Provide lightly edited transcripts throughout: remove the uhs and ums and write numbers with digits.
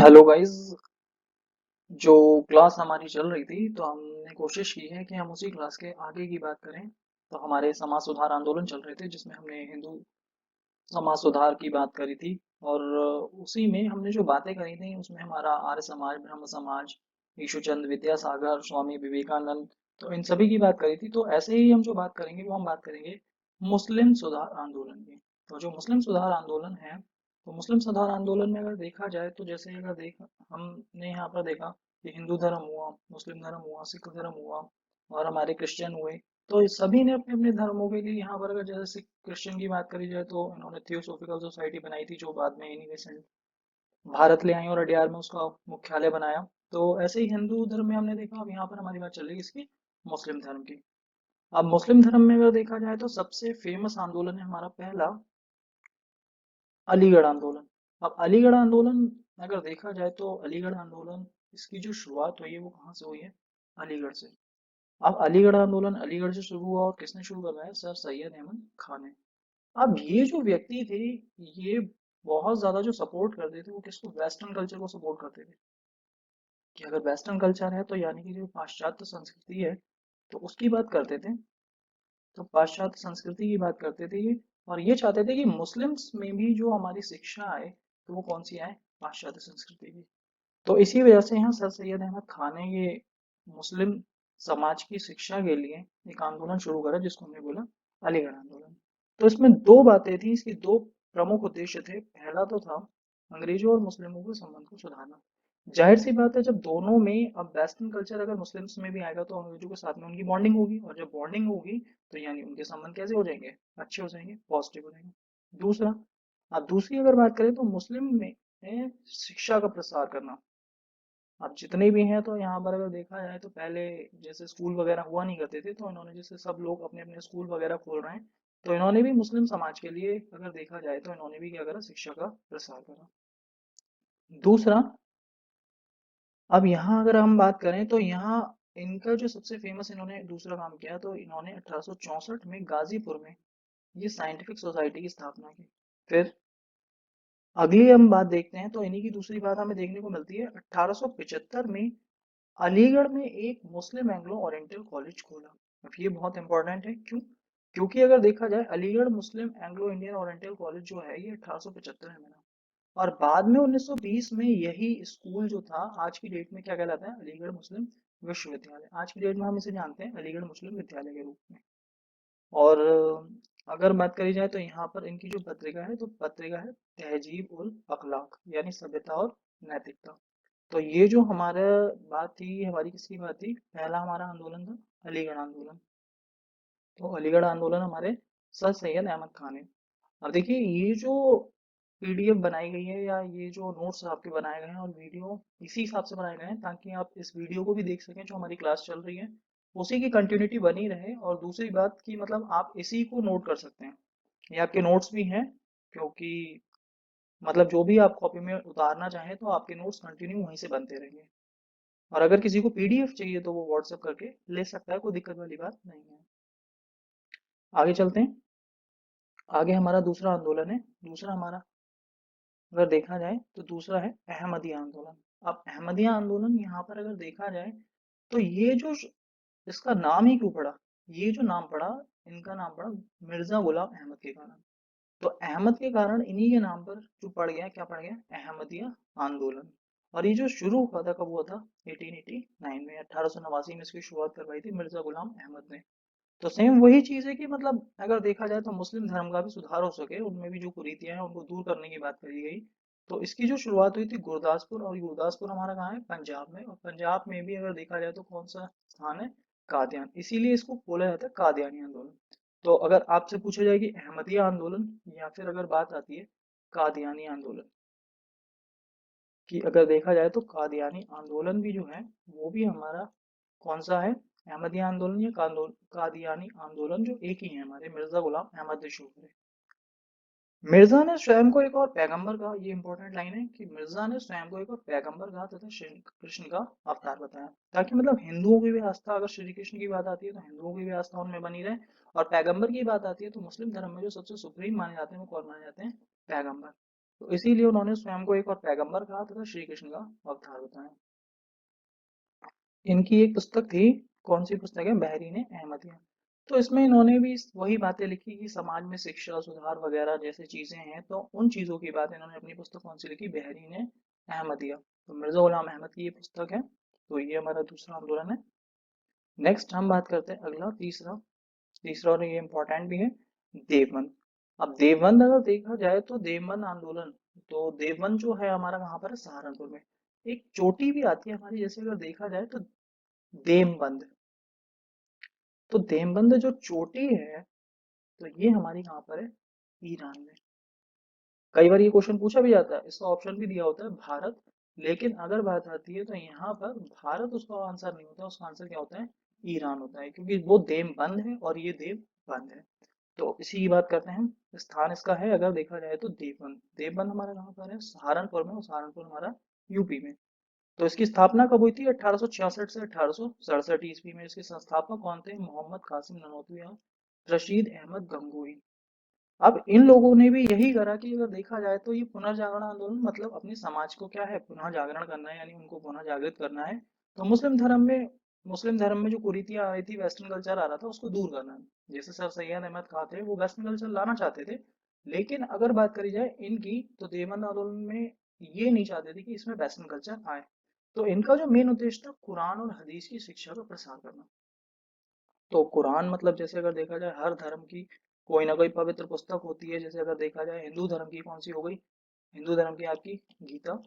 Hello guys. जो class हमारी चल रही थी तो हमने कोशिश की है कि हम उसी क्लास के आगे की बात करें। तो हमारे समाज सुधार आंदोलन चल रहे थे जिसमें हमने हिंदू समाज सुधार की बात करी थी। और उसी में हमने जो बातें करी थी उसमें हमारा आर्य समाज, ब्रह्म समाज, ईशुचंद विद्यासागर, स्वामी विवेकानंद, तो इन सभी की बात करी थी। तो ऐसे ही हम जो बात करेंगे वो हम बात करेंगे मुस्लिम सुधार आंदोलन की। तो जो मुस्लिम सुधार आंदोलन है, तो मुस्लिम सुधार आंदोलन में अगर देखा जाए तो जैसे अगर देखा हमने यहाँ पर देखा कि हिंदू धर्म हुआ, मुस्लिम धर्म हुआ, सिख धर्म हुआ और हमारे क्रिश्चियन हुए। तो इस सभी ने अपने अपने धर्मों के लिए यहाँ पर अगर जैसे क्रिश्चियन की बात करी जाए तो इन्होंने थियोसॉफिकल सोसाइटी बनाई थी जो बाद में इन्हीं ने भारत ले आई और अड्यार में उसका मुख्यालय बनाया। तो ऐसे ही हिंदू धर्म में हमने देखा। अब यहाँ पर हमारी बात चल रही है इसकी मुस्लिम धर्म की। अब मुस्लिम धर्म में अगर देखा जाए तो सबसे फेमस आंदोलन है हमारा पहला अलीगढ़ आंदोलन। अब अलीगढ़ आंदोलन अगर देखा जाए तो अलीगढ़ आंदोलन इसकी जो शुरुआत हुई है वो कहाँ से हुई है? अलीगढ़ से। अब अलीगढ़ आंदोलन अलीगढ़ से शुरू हुआ और किसने शुरू करवाया? सर सैयद अहमद खान ने। अब ये जो व्यक्ति थे, ये बहुत ज्यादा जो सपोर्ट करते थे वो किसको? वेस्टर्न कल्चर को सपोर्ट करते थे कि अगर वेस्टर्न कल्चर है तो यानी कि जो पाश्चात्य संस्कृति है तो उसकी बात करते थे। तो पाश्चात्य संस्कृति की बात करते थे ये। और ये चाहते थे कि मुस्लिम्स में भी जो हमारी शिक्षा आए तो वो कौन सी आए? पाश्चात्य संस्कृति की। तो इसी वजह से यहाँ सर सैयद अहमद खान ने ये मुस्लिम समाज की शिक्षा के लिए एक आंदोलन शुरू करा जिसको हमने बोला अलीगढ़ आंदोलन। तो इसमें दो बातें थी, इसके दो प्रमुख उद्देश्य थे। पहला तो था अंग्रेजों और मुस्लिमों के संबंध को सुधारना। जाहिर सी बात है, जब दोनों में अब वेस्टर्न कल्चर अगर मुस्लिम्स में भी आएगा तो अंग्रेजों के साथ में उनकी बॉन्डिंग होगी, और जब बॉन्डिंग होगी तो यानी उनके संबंध कैसे हो जाएंगे? अच्छे हो जाएंगे, पॉजिटिव हो जाएंगे। दूसरा, अब दूसरी अगर बात करें तो मुस्लिम में शिक्षा का प्रसार करना। अब जितने भी हैं तो यहाँ पर अगर देखा जाए तो पहले जैसे स्कूल वगैरह हुआ नहीं करते थे, तो इन्होंने जैसे सब लोग अपने अपने स्कूल वगैरह खोल रहे हैं, तो इन्होंने भी मुस्लिम समाज के लिए अगर देखा जाए तो इन्होंने भी क्या करा? शिक्षा का प्रसार करा। दूसरा, अब यहाँ अगर हम बात करें तो यहाँ इनका जो सबसे फेमस इन्होंने दूसरा काम किया तो इन्होंने 1864 में गाजीपुर में ये साइंटिफिक सोसाइटी की स्थापना की। फिर अगली हम बात देखते हैं तो इन्हीं की दूसरी बात हमें देखने को मिलती है 1875 में अलीगढ़ में एक मुस्लिम एंग्लो ओरिएंटल कॉलेज खोला। अब ये बहुत इंपॉर्टेंट है, क्यों? क्योंकि अगर देखा जाए अलीगढ़ मुस्लिम एंग्लो इंडियन ओरिएंटल कॉलेज जो है ये 1875 में बना, और बाद में 1920 में यही स्कूल जो था आज की डेट में क्या कहलाता है? अलीगढ़ मुस्लिम विश्वविद्यालय। आज की डेट में हम इसे जानते हैं अलीगढ़ मुस्लिम विद्यालय के रूप में। और अगर बात करी जाए तो यहाँ पर इनकी जो पत्रिका है तो पत्रिका है तहजीब उल अखलाक, यानी सभ्यता और नैतिकता। तो ये जो हमारा बात थी, ये हमारी किसकी बात थी? पहला हमारा आंदोलन था अलीगढ़ आंदोलन। तो अलीगढ़ आंदोलन हमारे सर सैयद अहमद खान है। अब देखिए ये जो पीडीएफ बनाई गई है या ये जो नोट्स आपके बनाए गए हैं और वीडियो इसी हिसाब से बनाए गए हैं ताकि आप इस वीडियो को भी देख सकें जो हमारी क्लास चल रही है, उसी की कंटिन्यूटी बनी रहे। और दूसरी बात की मतलब आप इसी को नोट कर सकते हैं, ये आपके नोट्स भी हैं। क्योंकि मतलब जो भी आप कॉपी में उतारना चाहें तो आपके नोट्स कंटिन्यू वहीं से बनते रहेंगे। और अगर किसी को पीडीएफ चाहिए तो वो व्हाट्सएप करके ले सकता है, कोई दिक्कत वाली बात नहीं है। आगे चलते हैं। आगे हमारा दूसरा आंदोलन है। दूसरा हमारा अगर देखा जाए तो दूसरा है अहमदिया आंदोलन। अब अहमदिया आंदोलन यहाँ पर अगर देखा जाए तो ये जो इसका नाम ही क्यों पड़ा? ये जो नाम पड़ा, इनका नाम पड़ा मिर्जा गुलाम अहमद के कारण। तो अहमद के कारण इन्हीं के नाम पर जो पड़ गया, क्या पड़ गया? अहमदिया आंदोलन। और ये जो शुरू हुआ था कब हुआ था? 1889 में, 1889 में इसकी शुरुआत करवाई थी मिर्जा गुलाम अहमद ने। तो सेम वही चीज है कि मतलब अगर देखा जाए तो मुस्लिम धर्म का भी सुधार हो सके, उनमें भी जो कुरीतियां हैं उनको दूर करने की बात करी गई। तो इसकी जो शुरुआत हुई थी गुरदासपुर, और गुरदासपुर हमारा कहाँ है? पंजाब में। और पंजाब में भी अगर देखा जाए तो कौन सा स्थान है? कादियान। इसीलिए इसको बोला जाता है कादियानी आंदोलन। तो अगर आपसे पूछा जाए कि अहमदिया आंदोलन या फिर अगर बात आती है कादियानी आंदोलन की, अगर देखा जाए तो कादियानी आंदोलन भी जो है वो भी हमारा कौन सा है? अहमदिया आंदोलन या कादियानी आंदोलन, जो एक ही है, हमारे मिर्जा गुलाम अहमद ने शुरू करे। मिर्जा ने स्वयं को एक और पैगंबर कहा। ये इंपॉर्टेंट लाइन है कि मिर्जा ने स्वयं को एक और पैगंबर कहा तथा श्री कृष्ण का अवतार बताया, ताकि मतलब हिंदुओं की भी आस्था, अगर श्री कृष्ण की बात आती है तो हिंदुओं की भी आस्था उनमें बनी रहे, और पैगंबर की बात आती है तो मुस्लिम धर्म में जो सबसे सुप्रीम माने जाते हैं वो कौन माने जाते हैं? पैगंबर। तो इसीलिए उन्होंने स्वयं को एक और पैगंबर कहा तथा श्री कृष्ण का अवतार बताया। इनकी एक पुस्तक थी, कौन सी पुस्तक है, बहरीन अहमदिया। तो इसमें इन्होंने भी वही बातें लिखी कि समाज में शिक्षा सुधार वगैरह जैसे चीजें हैं, तो उन चीजों की बात इन्होंने अपनी पुस्तक कौन सी लिखी, बहरीन अहमदिया। तो मिर्जा गुलाम अहमद की ये पुस्तक है। तो ये हमारा दूसरा आंदोलन है। नेक्स्ट हम बात करते हैं अगला, तीसरा। तीसरा और ये इम्पोर्टेंट भी है, देवबंद। अब देवबंद अगर देखा जाए तो देवबंद आंदोलन, तो देवबंद जो है हमारा कहाँ पर है, सहारनपुर में। एक चोटी भी आती है हमारी, जैसे अगर देखा जाए तो देवबंद। तो देवबंद जो चोटी है, तो ये हमारी कहाँ पर है, ईरान में। कई बार ये क्वेश्चन पूछा भी जाता है, इसका ऑप्शन भी दिया होता है भारत। लेकिन अगर बात आती है तो यहाँ पर भारत उसका आंसर नहीं होता, उसका आंसर क्या होता है, ईरान होता है, क्योंकि वो देवबंद है और ये देवबंद है। तो इसी की बात करते हैं हम। स्थान इसका है अगर देखा जाए तो देवबंद। देवबंद हमारा कहाँ पर है, सहारनपुर में, और सहारनपुर हमारा यूपी में। तो इसकी स्थापना कब हुई थी, 1866 से 1867 ईस्वी में। इसके संस्थापक कौन थे, मोहम्मद कासिम ननौतवी और रशीद अहमद गंगोई। अब इन लोगों ने भी यही करा कि अगर देखा जाए तो ये पुनर्जागरण आंदोलन, मतलब अपने समाज को क्या है, पुनः जागरण करना है, यानी उनको पुनः जागृत करना है। तो मुस्लिम धर्म में जो कुरीतियां आ रही थी, वेस्टर्न कल्चर आ रहा था, उसको दूर करना है। जैसे सर सैयद अहमद खान थे, वो वेस्टर्न कल्चर लाना चाहते थे। लेकिन अगर बात करी जाए इनकी, तो देवबंद आंदोलन में ये नहीं चाहते थे कि इसमें वेस्टर्न कल्चर आए। तो इनका जो मेन उद्देश्य था, कुरान और हदीस की शिक्षा का प्रसार करना। तो कुरान मतलब जैसे अगर देखा जाए हर धर्म की कोई ना कोई पवित्र पुस्तक होती है। जैसे अगर देखा जाए हिंदू धर्म की कौन सी हो गई, हिंदू धर्म की आपकी गीता।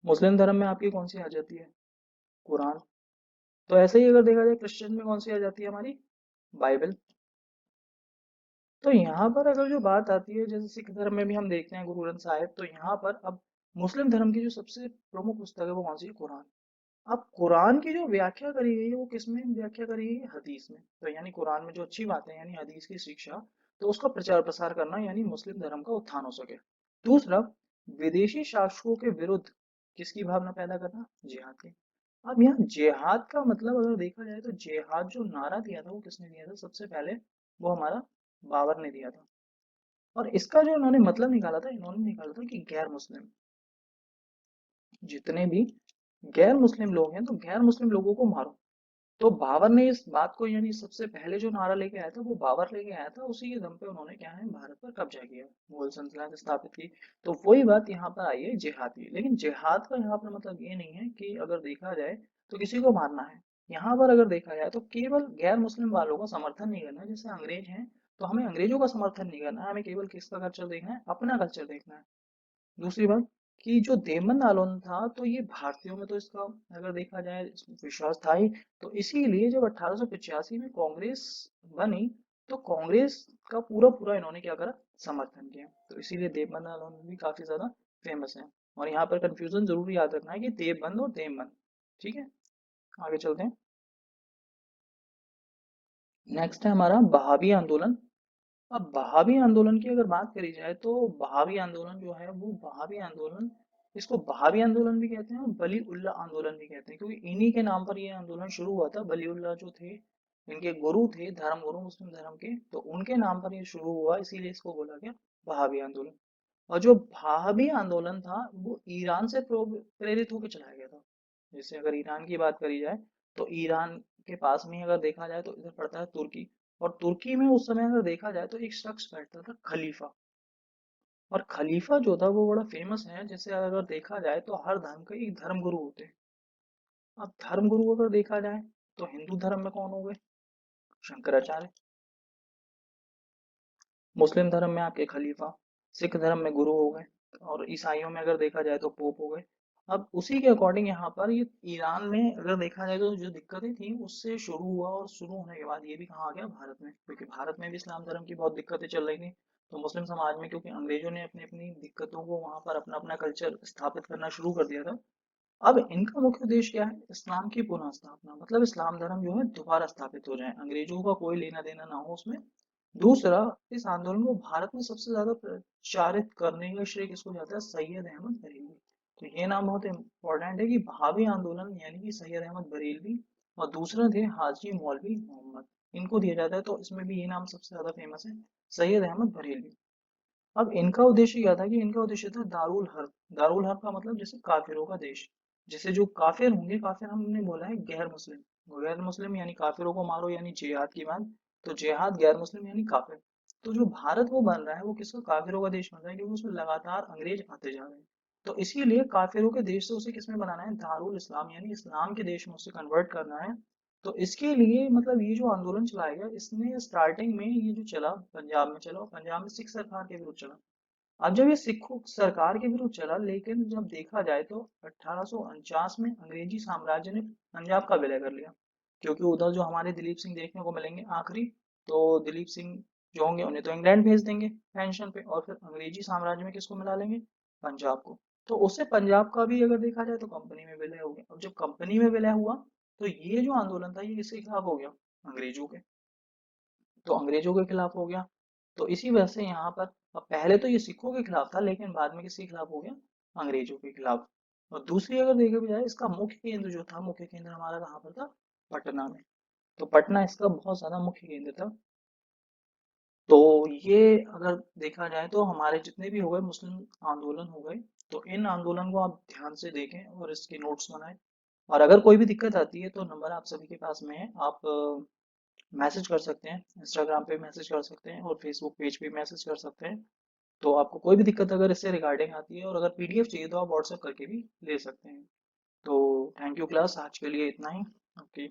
मुस्लिम धर्म में आपकी कौन सी आ जाती है, कुरान। तो ऐसे ही अगर देखा जाए क्रिश्चियन में कौन सी आ जाती है, हमारी बाइबल। तो यहाँ पर अगर जो बात आती है, जैसे सिख धर्म में भी हम देखते हैं गुरु ग्रंथ साहिब, तो यहाँ पर अब मुस्लिम धर्म की जो सबसे प्रमुख पुस्तक है वो कौन सी है, कुरान। अब कुरान की जो व्याख्या करी गई है वो किस में व्याख्या करी गई है, हदीस में। तो यानी कुरान में जो अच्छी बातें हैं, यानी हदीस की शिक्षा, तो उसका प्रचार प्रसार करना, यानी मुस्लिम धर्म का उत्थान हो सके। दूसरा, विदेशी शासकों के विरुद्ध किसकी भावना पैदा करना, जिहाद की। अब यहाँ जिहाद का मतलब अगर देखा जाए तो जिहाद जो नारा दिया था वो किसने दिया था, सबसे पहले वो हमारा बाबर ने दिया था। और इसका जो इन्होंने मतलब निकाला था, इन्होंने निकाला था कि गैर मुस्लिम, जितने भी गैर मुस्लिम लोग हैं, तो गैर मुस्लिम लोगों को मारो। तो बाबर ने इस बात को, यानी सबसे पहले जो नारा लेके आया था वो बाबर लेके आया था। उसी के दम पे उन्होंने क्या है, भारत पर कब्जा किया, मुगल सल्तनत स्थापित की। तो वही बात यहाँ पर आई है, जिहाद की। लेकिन जिहाद का यहाँ पर मतलब ये नहीं है कि अगर देखा जाए तो किसी को मारना है। यहाँ पर अगर देखा जाए तो केवल गैर मुस्लिम वालों का समर्थन नहीं करना है। जैसे अंग्रेज हैं, तो हमें अंग्रेजों का समर्थन नहीं करना है, हमें केवल किसका कल्चर देखना है, अपना कल्चर देखना है। दूसरी बात कि जो देमन आंदोलन था, तो ये भारतीयों में तो इसका अगर देखा जाए विश्वास था ही। तो इसीलिए जब 1885 में कांग्रेस बनी, तो कांग्रेस का पूरा पूरा इन्होंने क्या करा, समर्थन किया। तो इसीलिए देवबंद आंदोलन भी काफी ज्यादा फेमस है। और यहाँ पर कंफ्यूजन जरूर याद रखना है कि देवबंद और देवबंद। ठीक है, आगे चलते हैं। नेक्स्ट है हमारा बहावी आंदोलन। अब बहावी आंदोलन की अगर बात करी जाए तो बहावी आंदोलन जो है वो बहावी आंदोलन, इसको बहावी आंदोलन भी कहते हैं और बली उल्लाह आंदोलन भी कहते हैं, क्योंकि इन्हीं के नाम पर ये आंदोलन शुरू हुआ था। बली उल्लाह जो थे, इनके गुरु थे, धर्म गुरु मुस्लिम धर्म के, तो उनके नाम पर ये शुरू हुआ, इसीलिए इसको बोला गया बहावी आंदोलन। और जो बहावी आंदोलन था वो ईरान से प्रेरित होकर चलाया गया था। जैसे अगर ईरान की बात करी जाए, तो ईरान के पास में अगर देखा जाए तो इधर पड़ता है तुर्की। और तुर्की में उस समय अगर देखा जाए तो एक शख्स बैठता था, खलीफा। और खलीफा जो था वो बड़ा फेमस है। जैसे अगर देखा जाए तो हर धर्म के एक धर्म गुरु होते हैं। अब धर्म गुरु अगर देखा जाए तो हिंदू धर्म में कौन हो गए, शंकराचार्य। मुस्लिम धर्म में आपके खलीफा। सिख धर्म में गुरु हो गए। और ईसाइयों में अगर देखा जाए तो पोप हो गए। अब उसी के अकॉर्डिंग यहाँ पर ये ईरान में अगर देखा जाए तो जो दिक्कतें थी उससे शुरू हुआ, और शुरू होने के बाद ये भी कहाँ आ गया, भारत में, क्योंकि भारत में भी इस्लाम धर्म की बहुत दिक्कतें चल रही थी। तो मुस्लिम समाज में, क्योंकि अंग्रेजों ने अपनी अपनी दिक्कतों को वहां पर अपना अपना कल्चर स्थापित करना शुरू कर दिया था। अब इनका मुख्य उद्देश्य क्या है, इस्लाम की पुनः स्थापना, मतलब इस्लाम धर्म जो है दोबारा स्थापित हो जाए, अंग्रेजों का कोई लेना देना ना हो उसमें। दूसरा, इस आंदोलन को भारत में सबसे ज्यादा प्रचारित करने का श्रेय किसको जाता है, सैयद अहमद बरेलवी। तो ये नाम बहुत इंपॉर्टेंट है कि बहावी आंदोलन यानी कि सैयद अहमद बरेलवी, और दूसरे थे हाजी मौलवी मोहम्मद, इनको दिया जाता है। तो इसमें भी ये नाम सबसे ज्यादा फेमस है, सैयद अहमद बरेलवी। अब इनका उद्देश्य क्या था कि इनका उद्देश्य था दारुल हर्ब। दारुल हर्ब का मतलब जैसे काफिरों का देश, जैसे जो काफिर होंगे, काफिर हमने बोला है गैर मुस्लिम, गैर मुस्लिम यानी काफिरों को मारो यानी जिहाद की बात। तो जिहाद गैर मुस्लिम यानी काफिर। तो जो भारत वो बन रहा है वो किसका, काफिरों का देश बन रहा है, क्योंकि उसमें लगातार अंग्रेज आते जा रहे हैं। तो इसीलिए काफिरों के देश से उसे किसमें बनाना है, दारुल इस्लाम यानी इस्लाम के देश में उसे कन्वर्ट करना है। तो इसके लिए मतलब ये जो आंदोलन चलाया गया, इसने स्टार्टिंग में ये जो चला पंजाब में चला, और पंजाब में सिख सरकार के विरुद्ध चला। अब जब ये सिखों सरकार के विरुद्ध चला, लेकिन जब देखा जाए तो 1849 में अंग्रेजी साम्राज्य ने पंजाब का विलय कर लिया, क्योंकि उधर जो हमारे दिलीप सिंह देखने को मिलेंगे आखिरी, तो दिलीप सिंह जो होंगे उन्हें तो इंग्लैंड भेज देंगे पेंशन पे, और फिर अंग्रेजी साम्राज्य में किसको मिला लेंगे, पंजाब को। तो उससे पंजाब का भी अगर देखा जाए तो कंपनी में विलय हो गया। अब जब कंपनी में विलय हुआ, तो ये जो आंदोलन था ये किसके खिलाफ हो गया, अंग्रेजों के। तो अंग्रेजों के खिलाफ हो गया। तो इसी वजह से यहाँ पर, अब पहले तो ये सिखों के खिलाफ था, लेकिन बाद में किसके खिलाफ हो गया, अंग्रेजों के खिलाफ। और दूसरी अगर देखा जाए, इसका मुख्य केंद्र जो था, मुख्य केंद्र हमारा कहाँ पर था, पटना में। तो पटना इसका बहुत ज्यादा मुख्य केंद्र था। तो ये अगर देखा जाए तो हमारे जितने भी हो गए मुस्लिम आंदोलन हो गए, तो इन आंदोलन को आप ध्यान से देखें और इसके नोट्स बनाएं। और अगर कोई भी दिक्कत आती है तो नंबर आप सभी के पास में है, आप मैसेज कर सकते हैं, इंस्टाग्राम पे मैसेज कर सकते हैं और फेसबुक पेज पे मैसेज कर सकते हैं। तो आपको कोई भी दिक्कत अगर इससे रिगार्डिंग आती है, और अगर पीडीएफ चाहिए तो आप व्हाट्सएप करके भी ले सकते हैं। तो थैंक यू क्लास, आज के लिए इतना ही। ओके।